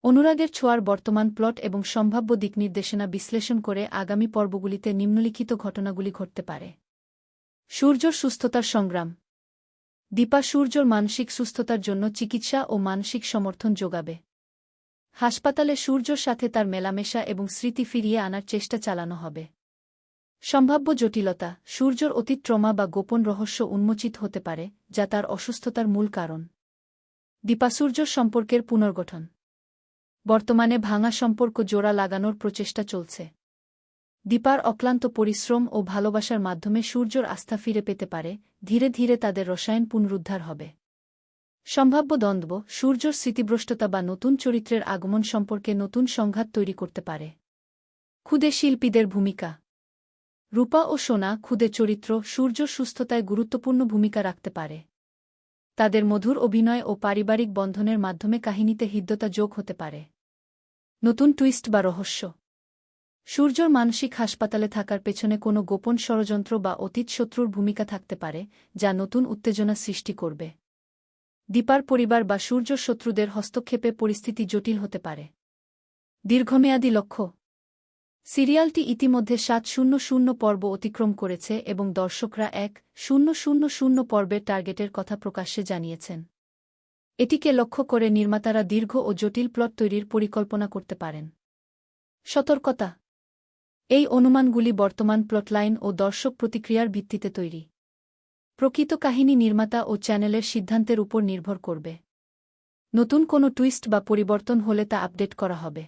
অনুরাগের ছোঁয়ার বর্তমান প্লট এবং সম্ভাব্য দিকনির্দেশনা বিশ্লেষণ করে আগামী পর্বগুলিতে নিম্নলিখিত ঘটনাগুলি ঘটতে পারে। সূর্যর সুস্থতার সংগ্রাম। দীপা সূর্যর মানসিক সুস্থতার জন্য চিকিৎসা ও মানসিক সমর্থন যোগাবে। হাসপাতালে সূর্যর সাথে তার মেলামেশা এবং স্মৃতি ফিরিয়ে আনার চেষ্টা চালানো হবে। সম্ভাব্য জটিলতা। সূর্যর অতীত ট্রমা বা গোপন রহস্য উন্মোচিত হতে পারে, যা তার অসুস্থতার মূল কারণ। দীপা সূর্যর সম্পর্কের পুনর্গঠন। বর্তমানে ভাঙা সম্পর্ক জোড়া লাগানোর প্রচেষ্টা চলছে। দীপার অক্লান্ত পরিশ্রম ও ভালোবাসার মাধ্যমে সূর্যর আস্থা ফিরে পেতে পারে, ধীরে ধীরে তাদের রসায়ন পুনরুদ্ধার হবে। সম্ভাব্য দ্বন্দ্ব। সূর্যর স্মৃতিভ্রষ্টতা বা নতুন চরিত্রের আগমন সম্পর্কে নতুন সংঘাত তৈরি করতে পারে। ক্ষুদে শিল্পীদের ভূমিকা। রূপা ও সোনা ক্ষুদে চরিত্র সূর্যর সুস্থতায় গুরুত্বপূর্ণ ভূমিকা রাখতে পারে। তাদের মধুর অভিনয় ও পারিবারিক বন্ধনের মাধ্যমে কাহিনীতে হৃদ্যতা যোগ হতে পারে। নতুন টুইস্ট বা রহস্য। সূর্যর মানসিক হাসপাতালে থাকার পেছনে কোনো গোপন ষড়যন্ত্র বা অতীত শত্রুর ভূমিকা থাকতে পারে, যা নতুন উত্তেজনা সৃষ্টি করবে। দীপার পরিবার বা সূর্যর শত্রুদের হস্তক্ষেপে পরিস্থিতি জটিল হতে পারে। দীর্ঘমেয়াদী লক্ষ্য। সিরিয়ালটি ইতিমধ্যে 700 পর্ব অতিক্রম করেছে এবং দর্শকরা 1000 পর্বের টার্গেটের কথা প্রকাশ্যে জানিয়েছেন। এটিকে লক্ষ্য করে নির্মাতারা দীর্ঘ ও জটিল প্লট তৈরির পরিকল্পনা করতে পারেন। সতর্কতা। এই অনুমানগুলি বর্তমান প্লটলাইন ও দর্শক প্রতিক্রিয়ার ভিত্তিতে তৈরি। প্রকৃত কাহিনী নির্মাতা ও চ্যানেলের সিদ্ধান্তের উপর নির্ভর করবে। নতুন কোনো টুইস্ট বা পরিবর্তন হলে তা আপডেট করা হবে।